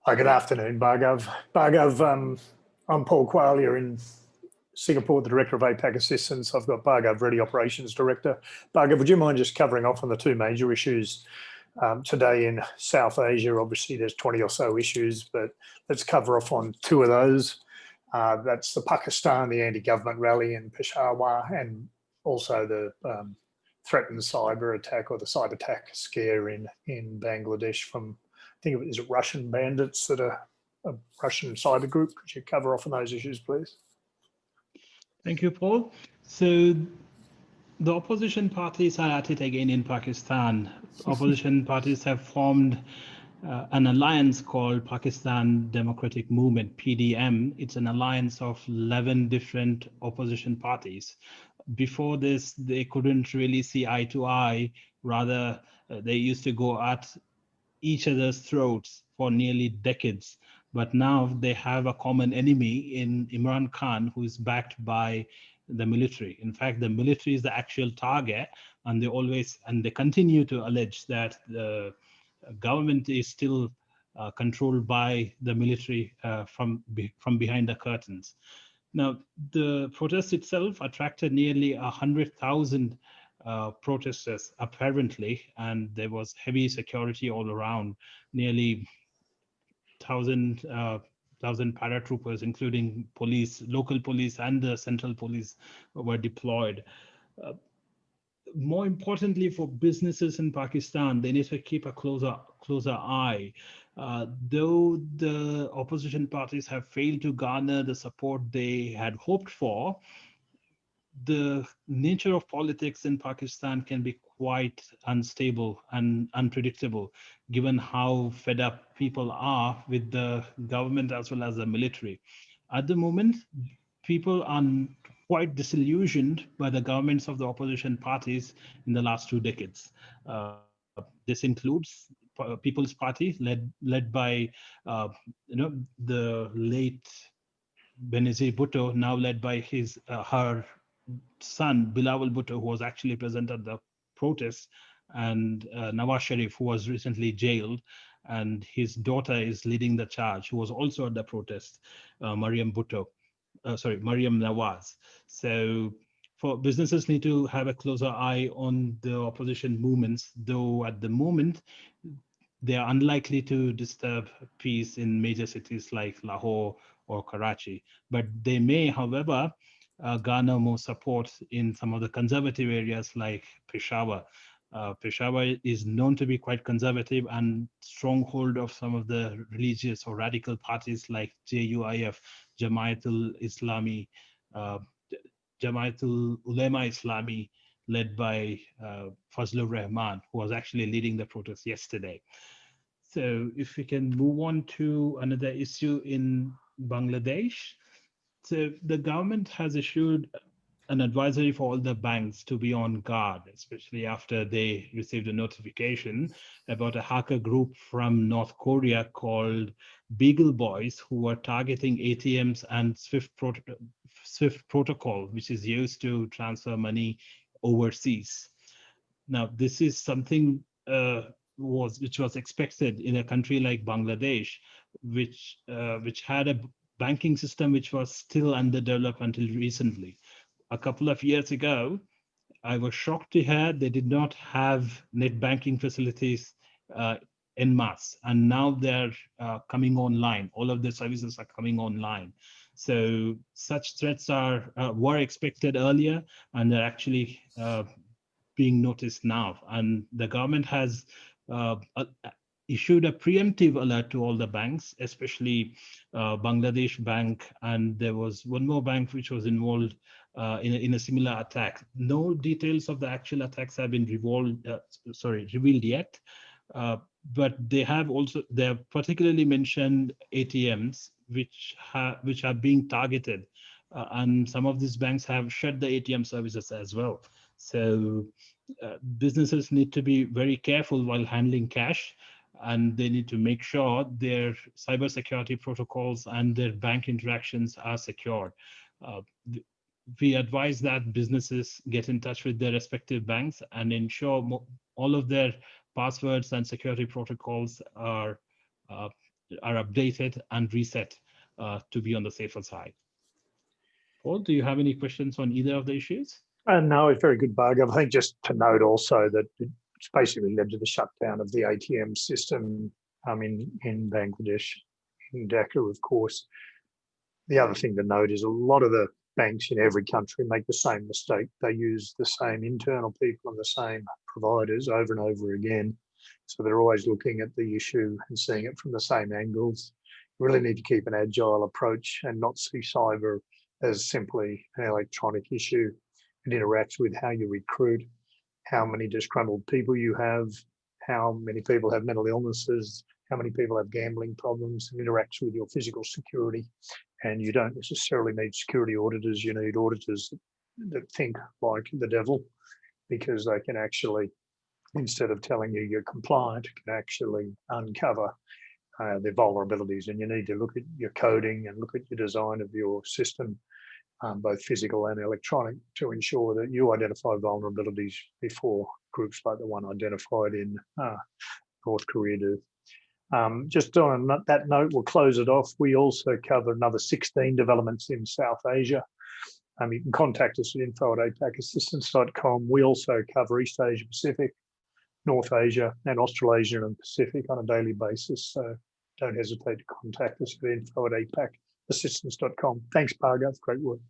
Hi, good afternoon, Bhargav. Bhargav, I'm Paul Qualia in Singapore, the Director of APAC Assistance. I've got Bhargav Reddy, Operations Director. Bhargav, would you mind just covering off on the two major issues today in South Asia? Obviously, there's 20 or so issues, but let's cover off on two of those. That's the Pakistan, the anti-government rally in Peshawar, and also the threatened cyber attack or the cyber attack scare in Bangladesh from, I think it was Russian bandits that are a Russian cyber group. Could you cover off on those issues, please? Thank you, Paul. So the opposition parties are at it again in Pakistan. Opposition parties have formed an alliance called Pakistan Democratic Movement, PDM. It's an alliance of 11 different opposition parties. Before this, they couldn't really see eye to eye. Rather, they used to go at each other's throats for nearly decades. But now they have a common enemy in Imran Khan, who is backed by the military. In fact, the military is the actual target, and they continue to allege that the government is still controlled by the military from behind the curtains. Now, the protest itself attracted nearly 100,000 protesters, apparently, and there was heavy security all around. Nearly 1,000 paratroopers, including police, local police, and the central police, were deployed. More importantly, for businesses in Pakistan, they need to keep a closer eye. Though the opposition parties have failed to garner the support they had hoped for, the nature of politics in Pakistan can be quite unstable and unpredictable, given how fed up people are with the government as well as the military. At the moment, people are quite disillusioned by the governments of the opposition parties in the last 2 decades. This includes People's Party, led by the late Benazir Bhutto, now led by her son Bilawal Bhutto, who was actually present at the protests, and Nawaz Sharif, who was recently jailed, and his daughter is leading the charge, who was also at the protest, Mariam Nawaz. So for businesses need to have a closer eye on the opposition movements, though at the moment they are unlikely to disturb peace in major cities like Lahore or Karachi. But they may, however, garner more support in some of the conservative areas like Peshawar. Peshawar is known to be quite conservative and stronghold of some of the religious or radical parties like JUIF, Jamaatul Islami, Jamaatul Ulema Islami, led by Fazlur Rahman, who was actually leading the protest yesterday. So if we can move on to another issue in Bangladesh. So the government has issued an advisory for all the banks to be on guard, especially after they received a notification about a hacker group from North Korea called Beagle Boys, who were targeting ATMs and SWIFT protocol, which is used to transfer money overseas. Now, this is something which was expected in a country like Bangladesh, which had a banking system which was still underdeveloped until recently. A couple of years ago, I was shocked to hear they did not have net banking facilities en masse, and now they're coming online. All of the services are coming online. So such threats were expected earlier, and they're actually being noticed now. And the government has issued a preemptive alert to all the banks, especially Bangladesh Bank, and there was one more bank which was involved in a similar attack. No details of the actual attacks have been revealed yet, but they have particularly mentioned ATMs which are being targeted, and some of these banks have shut the ATM services as well. So businesses need to be very careful while handling cash, and they need to make sure their cybersecurity protocols and their bank interactions are secured. We advise that businesses get in touch with their respective banks and ensure all of their passwords and security protocols are are updated and reset to be on the safer side. Paul, do you have any questions on either of the issues? No, it's very good, Bhargav. I think just to note also that it's basically led to the shutdown of the ATM system in Bangladesh, in Dhaka, of course. The other thing to note is a lot of the banks in every country make the same mistake. They use the same internal people and the same providers over and over again. So they're always looking at the issue and seeing it from the same angles. You really need to keep an agile approach and not see cyber as simply an electronic issue. It interacts with how you recruit, how many disgruntled people you have, how many people have mental illnesses, how many people have gambling problems, and interacts with your physical security. And you don't necessarily need security auditors, you need auditors that think like the devil, because they can actually, instead of telling you you're compliant, can actually uncover their vulnerabilities. And you need to look at your coding and look at your design of your system, both physical and electronic, to ensure that you identify vulnerabilities before groups like the one identified in North Korea do. Just on that note, we'll close it off. We also cover another 16 developments in South Asia. You can contact us at info@apacassistance.com. We also cover East Asia Pacific, North Asia, and Australasia and Pacific on a daily basis. So don't hesitate to contact us at info@apacassistance.com. Thanks, Bhargav. Great work.